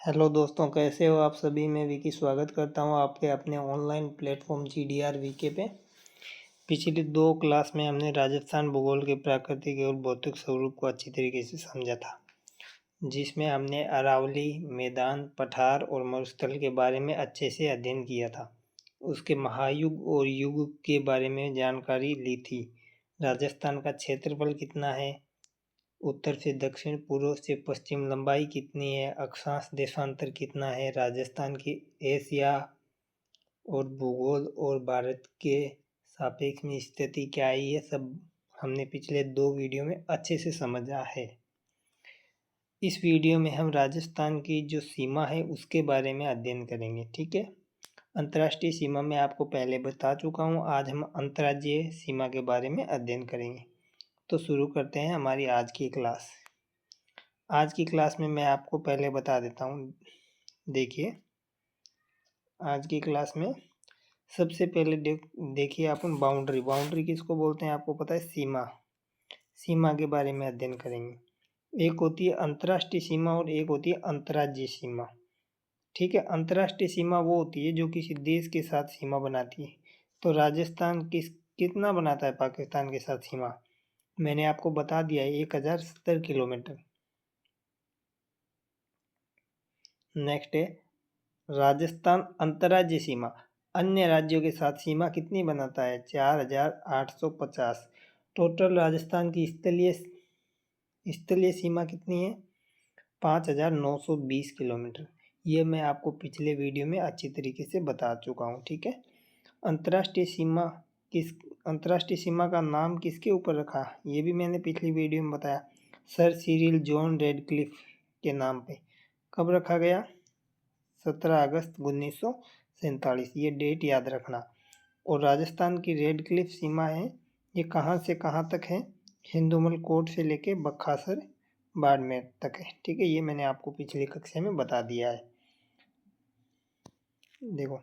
Hello दोस्तों, कैसे हो आप सभी। मैं विकी स्वागत करता हूं आपके अपने ऑनलाइन प्लेटफॉर्म GDR वीके पे। पिछली 2 क्लास में हमने राजस्थान भूगोल के प्राकृतिक और भौतिक स्वरूप को अच्छी तरीके से समझा था, जिसमें हमने अरावली, मैदान, पठार और मरुस्थल के बारे में अच्छे से अध्ययन किया था। उसके महायुग और युग के बारे में जानकारी ली थी। राजस्थान का क्षेत्रफल कितना है, उत्तर से दक्षिण, पूर्व से पश्चिम लंबाई कितनी है, अक्षांश देशांतर कितना है, राजस्थान की एशिया और भूगोल और भारत के सापेक्ष में स्थिति क्या है, ये सब हमने पिछले 2 वीडियो में अच्छे से समझा है। इस वीडियो में हम राजस्थान की जो सीमा है उसके बारे में अध्ययन करेंगे। ठीक है, अंतर्राष्ट्रीय सीमा मैं आपको पहले बता चुका हूँ। आज हम अंतर्राज्यीय सीमा के बारे में अध्ययन करेंगे। तो शुरू करते हैं हमारी आज की क्लास। आज की क्लास में मैं आपको पहले बता देता हूँ। देखिए, आज की क्लास में सबसे पहले देखिए अपन बाउंड्री किसको बोलते हैं, आपको पता है। सीमा के बारे में अध्ययन करेंगे। एक होती है अंतर्राष्ट्रीय सीमा और एक होती है अंतर्राज्यीय सीमा। ठीक है, अंतर्राष्ट्रीय सीमा वो होती है जो किसी देश के साथ सीमा बनाती है। तो राजस्थान कितना बनाता है पाकिस्तान के साथ सीमा, मैंने आपको बता दिया है, 1070 किलोमीटर। नेक्स्ट है राजस्थान अंतर्राज्यीय सीमा। अन्य राज्यों के साथ सीमा कितनी बनाता है, 4850। टोटल राजस्थान की स्थलीय सीमा कितनी है, 5920 किलोमीटर। ये मैं आपको पिछले वीडियो में अच्छी तरीके से बता चुका हूँ। ठीक है, अंतर्राष्ट्रीय सीमा का नाम किसके ऊपर रखा, ये भी मैंने पिछली वीडियो में बताया। सर सिरिल जॉन रेडक्लिफ के नाम पे। कब रखा गया, 17 अगस्त 1947। ये डेट याद रखना। और राजस्थान की रेडक्लिफ सीमा है, ये कहाँ से कहाँ तक है, हिंदुमल कोट से लेके बक्खासर बाड़मेर तक है। ठीक है, ये मैंने आपको पिछली कक्षा में बता दिया है। देखो,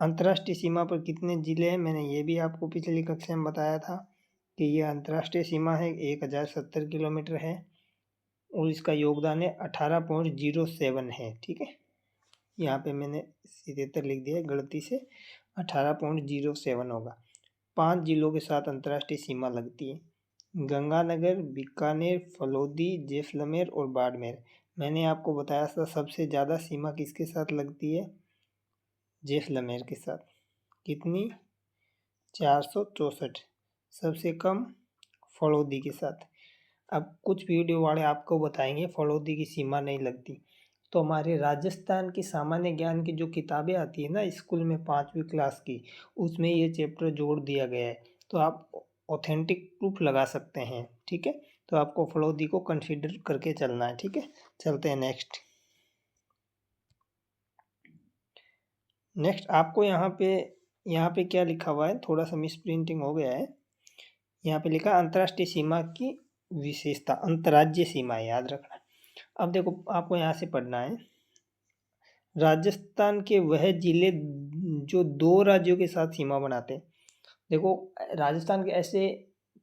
अंतर्राष्ट्रीय सीमा पर कितने जिले हैं, मैंने ये भी आपको पिछली कक्षा में बताया था कि ये अंतर्राष्ट्रीय सीमा है, 1070 किलोमीटर है और इसका योगदान है 18.07 है। ठीक है, यहाँ पे मैंने 77 लिख दिया, गलती से 18.07 होगा। 5 जिलों के साथ अंतर्राष्ट्रीय सीमा लगती है, गंगानगर, बीकानेर, फलोदी, जैसलमेर और बाड़मेर। मैंने आपको बताया था सबसे ज़्यादा सीमा किसके साथ लगती है, जैसलमेर के साथ। कितनी, 464। सबसे कम फलोदी के साथ। अब कुछ वीडियो वाले आपको बताएंगे फलोदी की सीमा नहीं लगती। तो हमारे राजस्थान की सामान्य ज्ञान की जो किताबें आती है ना स्कूल में 5वीं क्लास की, उसमें ये चैप्टर जोड़ दिया गया है। तो आप ऑथेंटिक प्रूफ लगा सकते हैं। ठीक है, तो आपको फलोदी को कंसीडर करके चलना है। ठीक है, चलते हैं नेक्स्ट आपको यहाँ पे क्या लिखा हुआ है, थोड़ा सा मिस प्रिंटिंग हो गया है। यहाँ पे लिखा अंतर्राष्ट्रीय सीमा की विशेषता, अंतर्राज्यीय सीमा है, याद रखना। अब देखो, आपको यहाँ से पढ़ना है, राजस्थान के वह जिले जो 2 राज्यों के साथ सीमा बनाते हैं। देखो, राजस्थान के ऐसे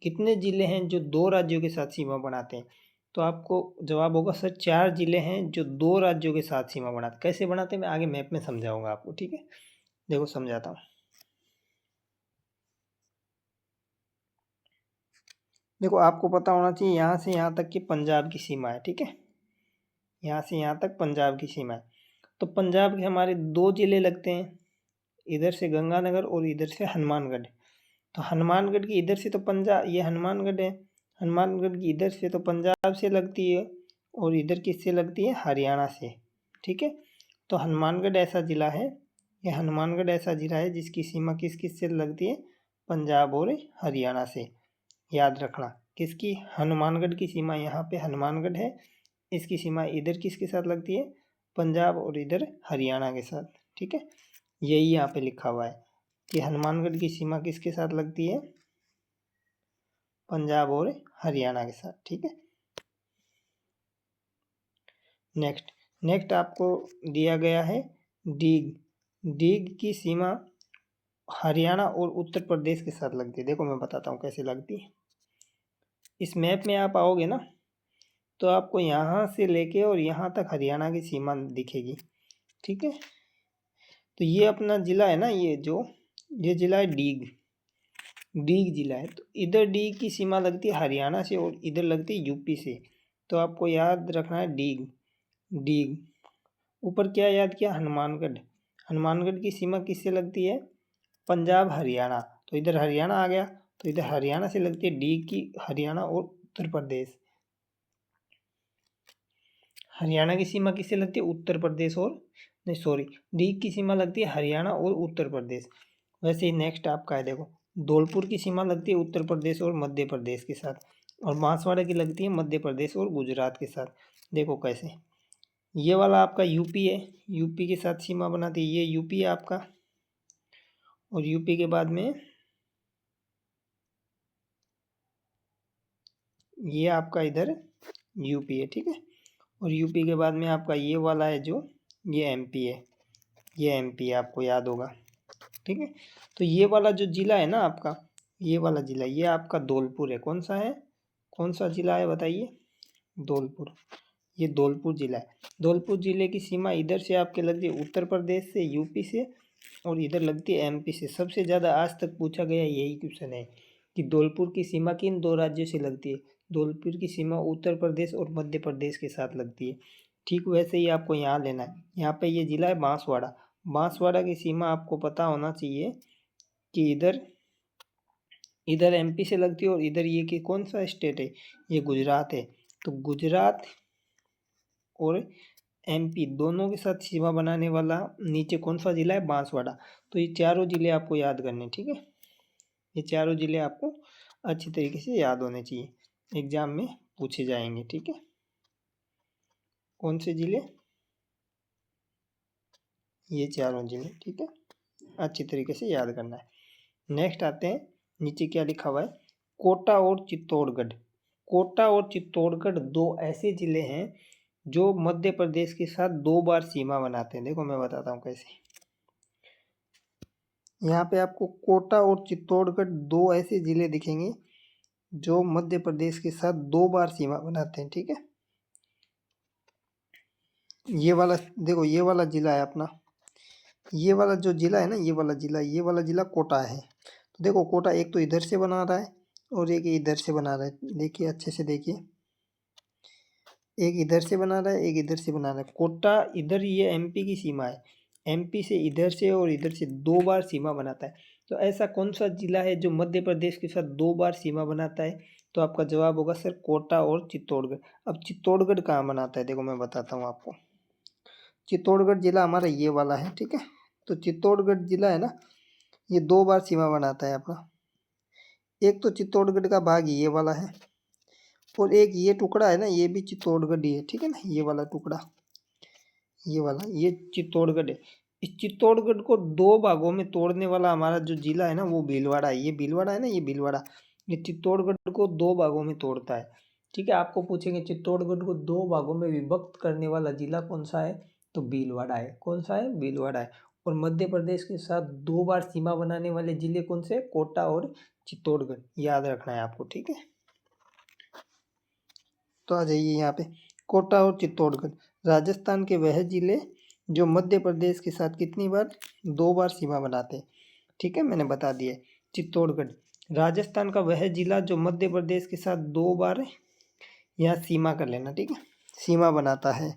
कितने जिले हैं जो 2 राज्यों के साथ सीमा बनाते हैं, तो आपको जवाब होगा सर 4 जिले हैं जो 2 राज्यों के साथ सीमा बनाते। कैसे बनाते हैं मैं आगे मैप में समझाऊंगा आपको। ठीक है, देखो समझाता हूँ। देखो, आपको पता होना चाहिए यहाँ से यहाँ तक कि पंजाब की सीमा है। ठीक है, यहाँ से यहाँ तक पंजाब की सीमा है। तो पंजाब के हमारे 2 जिले लगते हैं, इधर से गंगानगर और इधर से हनुमानगढ़। तो हनुमानगढ़ की इधर से तो पंजाब, ये हनुमानगढ़ है, हनुमानगढ़ की इधर से तो पंजाब से लगती है और इधर किससे लगती है, हरियाणा से। ठीक है, तो हनुमानगढ़ ऐसा ज़िला है, ये हनुमानगढ़ ऐसा ज़िला है जिसकी सीमा किस किस से लगती है, पंजाब और हरियाणा से। याद रखना, किसकी, हनुमानगढ़ की सीमा यहाँ पे हनुमानगढ़ है, इसकी सीमा इधर किसके साथ लगती है, पंजाब और इधर हरियाणा के साथ। ठीक है, यही यहाँ पे लिखा हुआ है कि हनुमानगढ़ की सीमा किसके साथ लगती है, पंजाब और हरियाणा के साथ। ठीक है, नेक्स्ट आपको दिया गया है डीग की सीमा हरियाणा और उत्तर प्रदेश के साथ लगती है। देखो मैं बताता हूँ कैसे लगती है। इस मैप में आप आओगे ना, तो आपको यहाँ से लेके और यहाँ तक हरियाणा की सीमा दिखेगी। ठीक है, तो ये अपना ज़िला है ना, ये ज़िला है डीग। डीग जिला है, तो इधर डीग की सीमा लगती है हरियाणा से और इधर लगती है यूपी से। तो आपको याद रखना है डीग। डीग ऊपर क्या याद किया, हनुमानगढ़। हनुमानगढ़ की सीमा किससे लगती है, पंजाब हरियाणा। तो इधर हरियाणा आ गया, तो इधर हरियाणा से लगती है डीग की हरियाणा और उत्तर प्रदेश। हरियाणा की सीमा किससे लगती है, उत्तर प्रदेश और नहीं सॉरी, डीग की सीमा लगती है हरियाणा और उत्तर प्रदेश। वैसे ही नेक्स्ट आपका है, देखो धौलपुर की सीमा लगती है उत्तर प्रदेश और मध्य प्रदेश के साथ, और बांसवाड़ा की लगती है मध्य प्रदेश और गुजरात के साथ। देखो कैसे, ये वाला आपका यूपी है, यूपी के साथ सीमा बनाती है, ये यूपी है आपका, और यूपी के बाद में ये आपका इधर यूपी है। ठीक है, और यूपी के बाद में आपका ये वाला है जो, ये एमपी है, ये एमपी है, आपको याद होगा। ठीक है, तो ये वाला जो जिला है ना आपका, ये वाला जिला, ये आपका धौलपुर है। कौन सा है, कौन सा जिला है बताइए, धौलपुर। ये धौलपुर जिला है। धौलपुर जिले की सीमा इधर से आपके लगती है उत्तर प्रदेश से, यूपी से, और इधर लगती है एमपी से। सबसे ज़्यादा आज तक पूछा गया यही क्वेश्चन है कि धौलपुर की सीमा किन दो राज्यों से लगती है। धौलपुर की सीमा उत्तर प्रदेश और मध्य प्रदेश के साथ लगती है। ठीक वैसे ही आपको यहाँ लेना है, यहाँ पे ये जिला है बांसवाड़ा। बांसवाड़ा की सीमा आपको पता होना चाहिए कि इधर इधर एमपी से लगती है, और इधर ये कि कौन सा स्टेट है, ये गुजरात है। तो गुजरात और एमपी दोनों के साथ सीमा बनाने वाला नीचे कौन सा जिला है, बांसवाड़ा। तो ये चारों जिले आपको याद करने, ठीक है, ये चारों जिले आपको अच्छी तरीके से याद होने चाहिए, एग्जाम में पूछे जाएंगे। ठीक है, कौन से जिले, ये चारों जिले। ठीक है, अच्छी तरीके से याद करना है। नेक्स्ट आते हैं, नीचे क्या लिखा हुआ है, कोटा और चित्तौड़गढ़। कोटा और चित्तौड़गढ़ दो ऐसे जिले हैं जो मध्य प्रदेश के साथ 2 बार सीमा बनाते हैं। देखो मैं बताता हूँ कैसे। यहाँ पे आपको कोटा और चित्तौड़गढ़ दो ऐसे जिले दिखेंगे जो मध्य प्रदेश के साथ 2 बार सीमा बनाते हैं। ठीक है, ये वाला देखो, ये वाला जिला है अपना, ये वाला जो जिला है ना, ये वाला जिला कोटा है। तो देखो कोटा एक तो इधर से बना रहा है और एक इधर से बना रहा है। देखिए अच्छे से देखिए, एक इधर से बना रहा है, एक इधर से बना रहा है। कोटा इधर, ये एमपी की सीमा है, एमपी से इधर से और इधर से 2 बार सीमा बनाता है। तो ऐसा कौन सा जिला है जो मध्य प्रदेश के साथ 2 बार सीमा बनाता है, तो आपका जवाब होगा सर कोटा और चित्तौड़गढ़। अब चित्तौड़गढ़ कहाँ बनाता है, देखो मैं बताता हूँ आपको। चित्तौड़गढ़ जिला हमारा ये वाला है। ठीक है, तो चित्तौड़गढ़ जिला है ना, ये 2 बार सीमा बनाता है अपना। एक तो चित्तौड़गढ़ का भाग ये वाला है, और एक ये टुकड़ा है ना, ये भी चित्तौड़गढ़ ही है। ठीक है ना, ये वाला टुकड़ा, ये वाला, ये चित्तौड़गढ़ है। इस चित्तौड़गढ़ को 2 भागों में तोड़ने वाला हमारा जो जिला है ना, वो भीलवाड़ा है। ये भीलवाड़ा है ना, ये भीलवाड़ा, ये चित्तौड़गढ़ को 2 भागों में तोड़ता है। ठीक है, आपको पूछेंगे चित्तौड़गढ़ को 2 भागों में विभक्त करने वाला जिला कौन सा है, तो भीलवाड़ा है। कौन सा है, भीलवाड़ा है। और मध्य प्रदेश के साथ 2 बार सीमा बनाने वाले जिले कौन से, कोटा और चित्तौड़गढ़, याद रखना है आपको। ठीक है, तो आ जाइए यहाँ पे, कोटा और चित्तौड़गढ़ राजस्थान के वह जिले जो मध्य प्रदेश के साथ कितनी बार, 2 बार सीमा बनाते हैं। ठीक है, मैंने बता दिया। चित्तौड़गढ़ राजस्थान का वह जिला जो मध्य प्रदेश के साथ 2 बार यहाँ सीमा कर लेना। ठीक है, सीमा बनाता है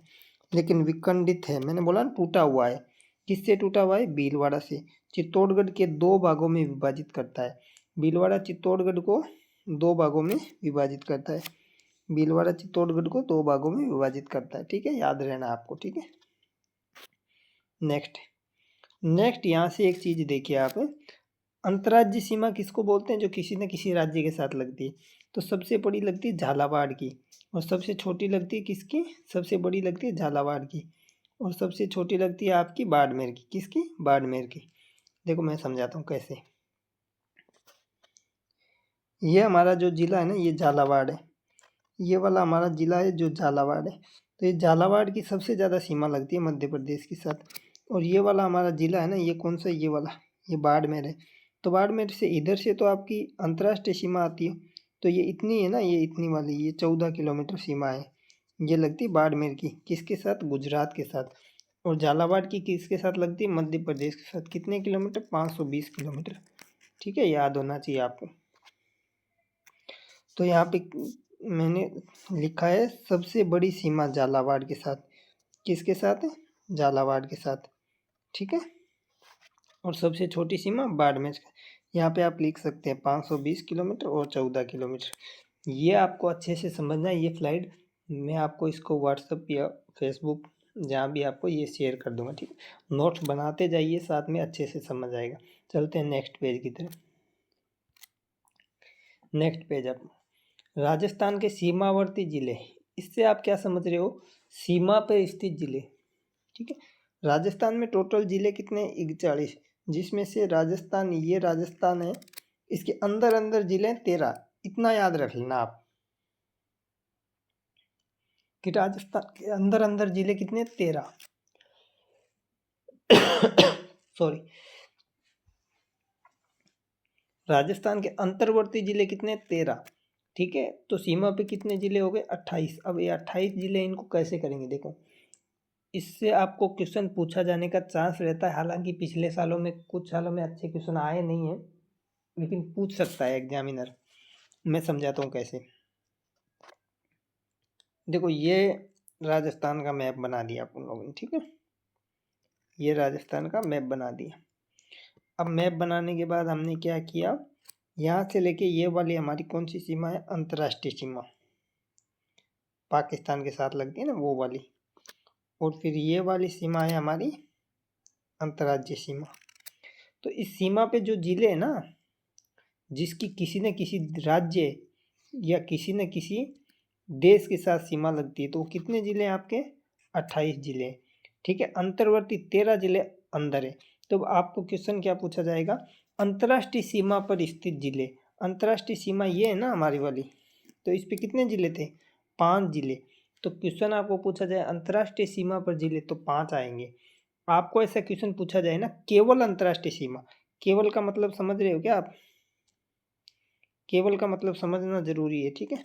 लेकिन विखंडित है, मैंने बोला ना टूटा हुआ है। किससे टूटा हुआ है, भीलवाड़ा से। चित्तौड़गढ़ के 2 भागों में विभाजित करता है। भीलवाड़ा चित्तौड़गढ़ को 2 भागों में विभाजित करता है। भीलवाड़ा चित्तौड़गढ़ को 2 भागों में विभाजित करता है। ठीक है, याद रहना आपको। ठीक है, नेक्स्ट यहाँ से एक चीज देखिए आप, अंतर्राज्यीय सीमा किसको बोलते हैं, जो किसी न किसी राज्य के साथ लगती है। तो सबसे बड़ी लगती है झालावाड़ की, और सबसे छोटी लगती है किसकी, सबसे बड़ी लगती है झालावाड़ की, और सबसे छोटी लगती है आपकी बाड़मेर की। किसकी, बाड़मेर की। देखो मैं समझाता हूँ कैसे। ये हमारा जो जिला है ना, ये झालावाड़ है। ये वाला हमारा जिला है जो झालावाड़ है। तो ये झालावाड़ की सबसे ज़्यादा सीमा लगती है मध्य प्रदेश के साथ। और ये वाला हमारा जिला है ना, ये कौन सा, ये वाला, ये बाड़मेर है। तो बाड़मेर से इधर से तो आपकी अंतर्राष्ट्रीय सीमा आती है, तो ये इतनी है ना, ये इतनी वाली, ये 14 किलोमीटर सीमा है। ये लगती है बाड़मेर की किसके साथ, गुजरात के साथ। और झालावाड़ की किसके साथ लगती है, मध्य प्रदेश के साथ। कितने किलोमीटर, 520 किलोमीटर। ठीक है, याद होना चाहिए आपको। तो यहाँ पे मैंने लिखा है सबसे बड़ी सीमा झालावाड़ के साथ। किसके साथ है, झालावाड़ के साथ। ठीक है, और सबसे छोटी सीमा बाड़मेर। यहाँ पे आप लिख सकते हैं 520 किलोमीटर और 14 किलोमीटर। ये आपको अच्छे से समझना है। ये फ्लाइट मैं आपको इसको व्हाट्सअप या फेसबुक जहाँ भी आपको ये शेयर कर दूंगा। ठीक है, नोट्स बनाते जाइए साथ में, अच्छे से समझ आएगा। चलते हैं नेक्स्ट पेज की तरफ। नेक्स्ट पेज आप राजस्थान के सीमावर्ती जिले। इससे आप क्या समझ रहे हो, सीमा पर स्थित जिले। ठीक है, राजस्थान में टोटल जिले कितने, 41, जिसमें से राजस्थान, ये राजस्थान है, इसके अंदर अंदर जिले 13। इतना याद रख लेना आप कि राजस्थान के अंदर अंदर जिले कितने, 13। सॉरी, राजस्थान के अंतर्वर्ती जिले कितने, 13। ठीक है, तो सीमा पे कितने जिले हो गए, 28। अब ये 28 जिले, इनको कैसे करेंगे, देखो इससे आपको क्वेश्चन पूछा जाने का चांस रहता है। हालांकि पिछले सालों में, कुछ सालों में अच्छे क्वेश्चन आए नहीं हैं, लेकिन पूछ सकता है एग्जामिनर। मैं समझाता हूँ कैसे। देखो ये राजस्थान का मैप बना दिया अपन लोगों ने। ठीक है, ये राजस्थान का मैप बना दिया। अब मैप बनाने के बाद हमने क्या किया, यहाँ से लेके ये वाली हमारी कौन सी सीमा है, अंतर्राष्ट्रीय सीमा, पाकिस्तान के साथ लगती है ना वो वाली। और फिर ये वाली सीमा है हमारी अंतर्राज्यीय सीमा। तो इस सीमा पे जो जिले हैं ना, जिसकी किसी न किसी राज्य या किसी न किसी देश के साथ सीमा लगती है, तो वो कितने जिले हैं आपके, 28 जिले। ठीक है, अंतर्वर्ती 13 जिले अंदर है। तो आपको क्वेश्चन क्या पूछा जाएगा, अंतर्राष्ट्रीय सीमा पर स्थित जिले। अंतर्राष्ट्रीय सीमा ये है ना हमारी वाली, तो इस पे कितने जिले थे, 5 जिले। तो क्वेश्चन आपको पूछा जाए अंतर्राष्ट्रीय सीमा पर जिले, तो 5 आएंगे। आपको ऐसा क्वेश्चन पूछा जाए ना, केवल अंतर्राष्ट्रीय सीमा, केवल का मतलब समझ रहे हो क्या आप, केवल का मतलब समझना जरूरी है। ठीक है,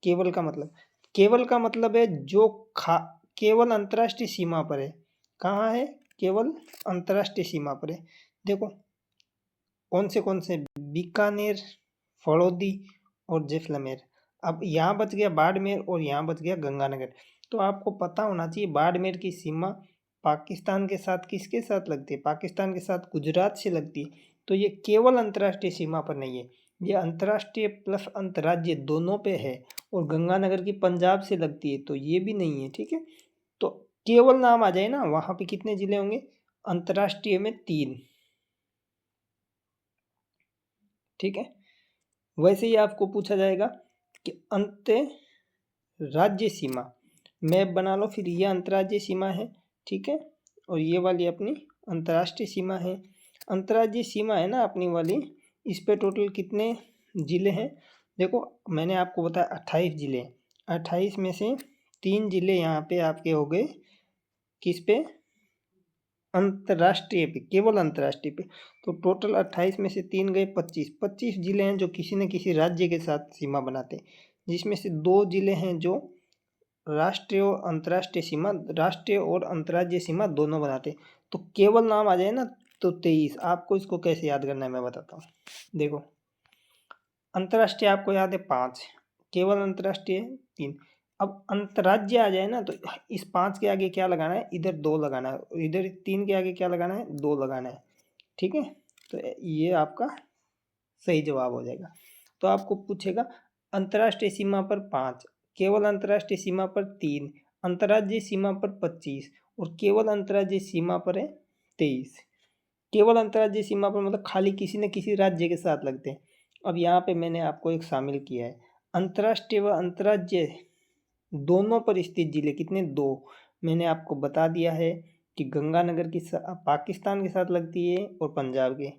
केवल का मतलब है जो केवल अंतर्राष्ट्रीय सीमा पर है। कहाँ है, केवल अंतर्राष्ट्रीय सीमा पर है। देखो कौन से, बीकानेर, फड़ौदी और जैसलमेर। अब यहाँ बच गया बाड़मेर और यहाँ बच गया गंगानगर। तो आपको पता होना चाहिए बाड़मेर की सीमा पाकिस्तान के साथ किसके साथ लगती है, पाकिस्तान के साथ गुजरात से लगती है। तो ये केवल अंतर्राष्ट्रीय सीमा पर नहीं है, ये अंतर्राष्ट्रीय प्लस अंतर्राज्यीय दोनों पे है। और गंगानगर की पंजाब से लगती है, तो ये भी नहीं है। ठीक है, तो केवल नाम आ जाए ना, वहाँ पे कितने जिले होंगे, अंतर्राष्ट्रीय में 3। ठीक है, वैसे ही आपको पूछा जाएगा कि अंतर्राज्यीय सीमा, मैप बना लो। फिर ये अंतर्राज्यीय सीमा है। ठीक है, और ये वाली अपनी अंतर्राष्ट्रीय सीमा है। अंतर्राज्यीय सीमा है ना अपनी वाली, इस पे टोटल कितने जिले हैं, देखो मैंने आपको बताया 28 जिले। 28 में से 3 जिले यहाँ पे आपके हो गए किस पे, अंतर्राष्ट्रीय पे, केवल अंतर्राष्ट्रीय पे। तो टोटल 28 में से 3 गए 25। 25 जिले हैं जो किसी न किसी राज्य के साथ सीमा बनाते हैं, जिसमें से 2 जिले हैं जो राष्ट्रीय और अंतर्राष्ट्रीय सीमा, राष्ट्रीय और अंतर्राज्यीय सीमा दोनों बनाते हैं। तो केवल नाम आ जाए ना, तो 23। आपको इसको कैसे याद करना है मैं बताता हूँ। देखो अंतर्राष्ट्रीय आपको याद है 5, केवल अंतर्राष्ट्रीय 3। अब अंतर्राज्य आ जाए ना, तो इस 5 के आगे क्या लगाना है, इधर 2 लगाना है, इधर 3 के आगे क्या लगाना है, 2 लगाना है। ठीक है, तो ये आपका सही जवाब हो जाएगा। तो आपको पूछेगा अंतर्राष्ट्रीय सीमा पर 5, केवल अंतर्राष्ट्रीय सीमा पर 3, अंतर्राज्यीय सीमा पर 25 और केवल अंतर्राज्यीय सीमा पर है 23। केवल अंतर्राज्यीय सीमा पर मतलब खाली किसी न किसी राज्य के साथ लगते हैं। अब यहाँ पे मैंने आपको एक शामिल किया है, अंतर्राष्ट्रीय व अंतर्राज्यीय दोनों पर स्थित जिले कितने, 2। मैंने आपको बता दिया है कि गंगानगर की पाकिस्तान के साथ लगती है और पंजाब के,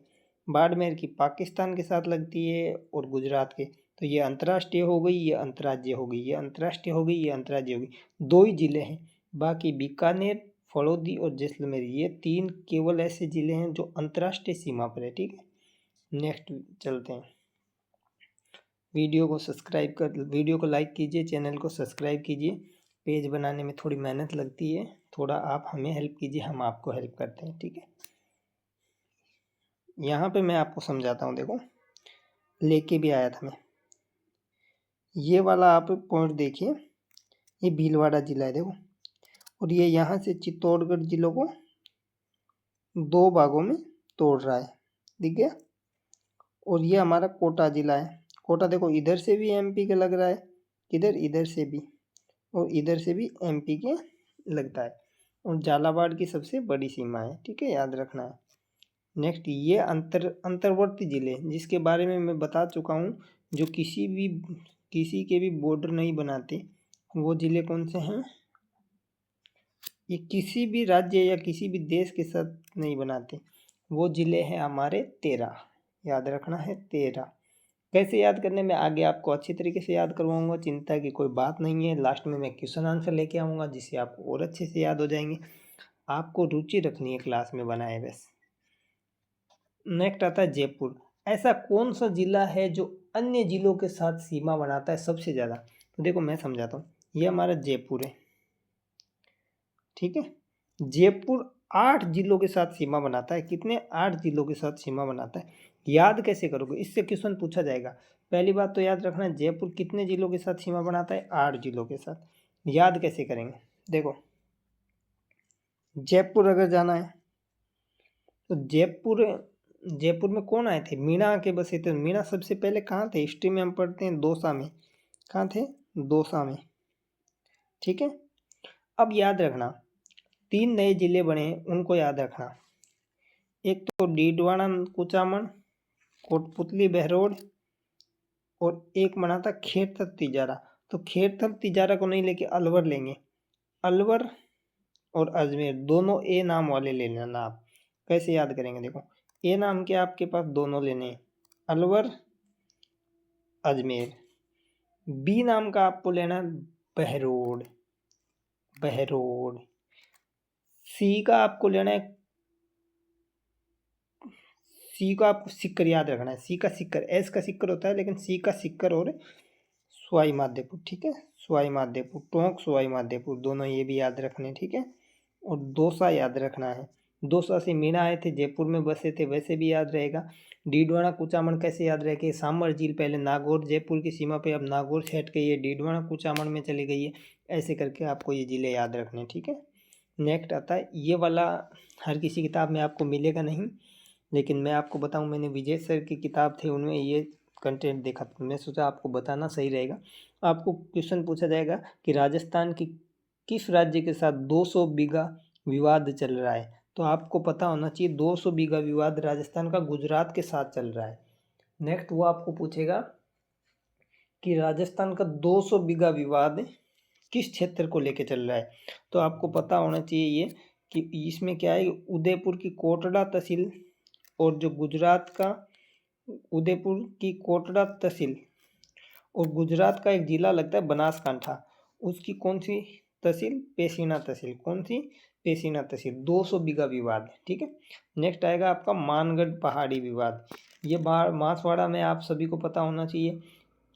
बाड़मेर की पाकिस्तान के साथ लगती है और गुजरात के। तो ये अंतर्राष्ट्रीय हो गई, ये अंतर्राज्यीय हो गई, ये अंतर्राष्ट्रीय हो गई, ये अंतर्राज्यीय हो गई। 2 ही जिले हैं, बाकी बीकानेर, फड़ौदी और जैसलमेर, ये 3 केवल ऐसे जिले हैं जो अंतर्राष्ट्रीय सीमा पर है। ठीक है, नेक्स्ट चलते हैं। वीडियो को लाइक कीजिए, चैनल को सब्सक्राइब कीजिए पेज बनाने में थोड़ी मेहनत लगती है, थोड़ा आप हमें हेल्प कीजिए, हम आपको हेल्प करते हैं, ठीक है। यहाँ पे मैं आपको समझाता हूँ, देखो लेके भी आया था मैं। ये वाला आप पॉइंट देखिए, ये भीलवाड़ा जिला है देखो, और ये यहाँ से चित्तौड़गढ़ जिलों को 2 भागों में तोड़ रहा है, ठीक है। और ये हमारा कोटा जिला है। कोटा देखो इधर से भी एमपी के लग रहा है, किधर, इधर से भी, और इधर से भी एमपी के लगता है। और झालावाड़ की सबसे बड़ी सीमा है, ठीक है, याद रखना है। नेक्स्ट, ये अंतर्वर्ती जिले जिसके बारे में मैं बता चुका हूँ, जो किसी के भी बॉर्डर नहीं बनाते, वो जिले कौन से हैं? ये किसी भी राज्य या किसी भी देश के साथ नहीं बनाते, वो जिले हैं हमारे 13, याद रखना है 13। कैसे याद करने में आगे आपको अच्छी तरीके से याद करवाऊंगा, चिंता की कोई बात नहीं है। लास्ट में मैं क्वेश्चन आंसर लेके आऊँगा जिससे आपको और अच्छे से याद हो जाएंगे। आपको रुचि रखनी है क्लास में बनाए बस। नेक्स्ट आता है जयपुर। ऐसा कौन सा जिला है जो अन्य जिलों के साथ सीमा बनाता है सबसे ज़्यादा? तो देखो मैं समझाता हूँ, ये हमारा जयपुर है, ठीक है। जयपुर 8 जिलों के साथ सीमा बनाता है। कितने? 8 जिलों के साथ सीमा बनाता है। याद कैसे करोगे? इससे क्वेश्चन पूछा जाएगा। पहली बात तो याद रखना, जयपुर कितने जिलों के साथ सीमा बनाता है? 8 जिलों के साथ। याद कैसे करेंगे? देखो जयपुर अगर जाना है तो जयपुर में कौन आए थे? मीणा आके बसे थे। मीणा सबसे पहले कहाँ थे? हिस्ट्री में हम पढ़ते हैं दौसा में। कहाँ थे? दौसा में, ठीक है। अब याद रखना 3 नए जिले बने, उनको याद रखना। एक तो डीडवाना कुचामन, कोटपुतली बहरोड, और एक बना था खेरथल तिजारा। तो खेरथल तिजारा को नहीं लेके अलवर लेंगे। अलवर और अजमेर दोनों ए नाम वाले ले लेना आप। कैसे याद करेंगे? देखो ए नाम के आपके पास दोनों लेने हैं, अलवर अजमेर। बी नाम का आपको लेना है बहरोड, बहरोड। सी का आपको लेना है, सी का आपको सिक्कर याद रखना है। सी का सिक्कर, एस का सिक्कर होता है लेकिन सी का सिक्कर और सवाई माधोपुर, ठीक है। सवाई माधोपुर, टोंक सवाई माधोपुर दोनों ये भी याद रखने, ठीक है। और दौसा याद रखना है। दौसा से मीणा आए थे, जयपुर में बसे थे, वैसे भी याद रहेगा। डीडवाना कुचामन कैसे याद रहे? सामर झील पहले नागौर जयपुर की सीमा पे, अब नागौर से हट के ये डीडवाना कुचामन में चली गई है। ऐसे करके आपको ये जिले याद रखने, ठीक है। नेक्स्ट आता है ये वाला, हर किसी किताब में आपको मिलेगा नहीं, लेकिन मैं आपको बताऊं, मैंने विजय सर की किताब थे उनमें ये कंटेंट देखा था, मैं सोचा आपको बताना सही रहेगा। आपको क्वेश्चन पूछा जाएगा कि राजस्थान की किस राज्य के साथ 200 बीघा विवाद चल रहा है? तो आपको पता होना चाहिए 200 बीघा विवाद राजस्थान का गुजरात के साथ चल रहा है। नेक्स्ट वो आपको पूछेगा कि राजस्थान का 200 बीघा विवाद किस क्षेत्र को लेके चल रहा है? तो आपको पता होना चाहिए ये कि इसमें क्या है, उदयपुर की कोटड़ा तहसील और जो गुजरात का उदयपुर की कोटड़ा तहसील और गुजरात का एक जिला लगता है बनासकांठा, उसकी कौन सी तहसील? पेसीना तहसील। कौन सी? पेसीना तहसील। 200 बीघा विवाद, ठीक है। नेक्स्ट आएगा आपका मानगढ़ पहाड़ी विवाद। ये बांसवाड़ा में आप सभी को पता होना चाहिए,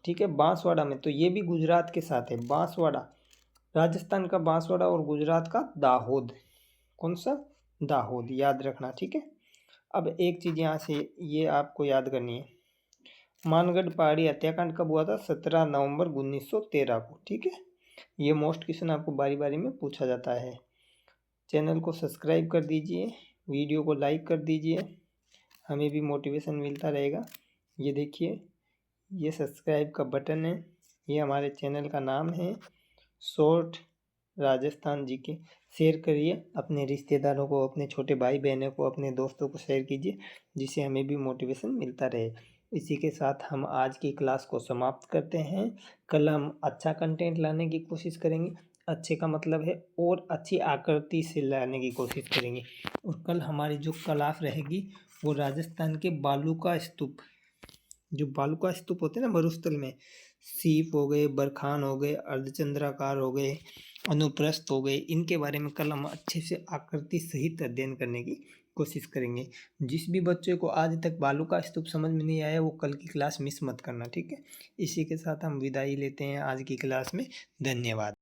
ठीक है। बांसवाड़ा में, तो ये भी गुजरात के साथ है। बांसवाड़ा, राजस्थान का बांसवाड़ा और गुजरात का दाहोद। कौन सा? दाहोद, याद रखना, ठीक है। अब एक चीज़ यहाँ से ये आपको याद करनी है, मानगढ़ पहाड़ी हत्याकांड कब हुआ था? 17 नवंबर 1913 को, ठीक है। ये मोस्ट क्वेश्चन आपको बारी बारी में पूछा जाता है। चैनल को सब्सक्राइब कर दीजिए, वीडियो को लाइक कर दीजिए, हमें भी मोटिवेशन मिलता रहेगा। ये देखिए, ये सब्सक्राइब का बटन है, ये हमारे चैनल का नाम है शॉर्ट राजस्थान जीके। शेयर करिए अपने रिश्तेदारों को, अपने छोटे भाई बहनों को, अपने दोस्तों को शेयर कीजिए, जिससे हमें भी मोटिवेशन मिलता रहे। इसी के साथ हम आज की क्लास को समाप्त करते हैं। कल हम अच्छा कंटेंट लाने की कोशिश करेंगे, अच्छे का मतलब है और अच्छी आकृति से लाने की कोशिश करेंगे। और कल हमारी जो क्लास रहेगी वो राजस्थान के बालूका स्तूप, जो बालूका स्तूप होते हैं ना मरुस्थल में, सीप हो गए, बरखान हो गए, अर्धचंद्राकार हो गए, अनुप्रस्थ हो गए, इनके बारे में कल हम अच्छे से आकृति सहित अध्ययन करने की कोशिश करेंगे। जिस भी बच्चे को आज तक बालूका स्तूप समझ में नहीं आया वो कल की क्लास मिस मत करना, ठीक है। इसी के साथ हम विदाई लेते हैं आज की क्लास में। धन्यवाद।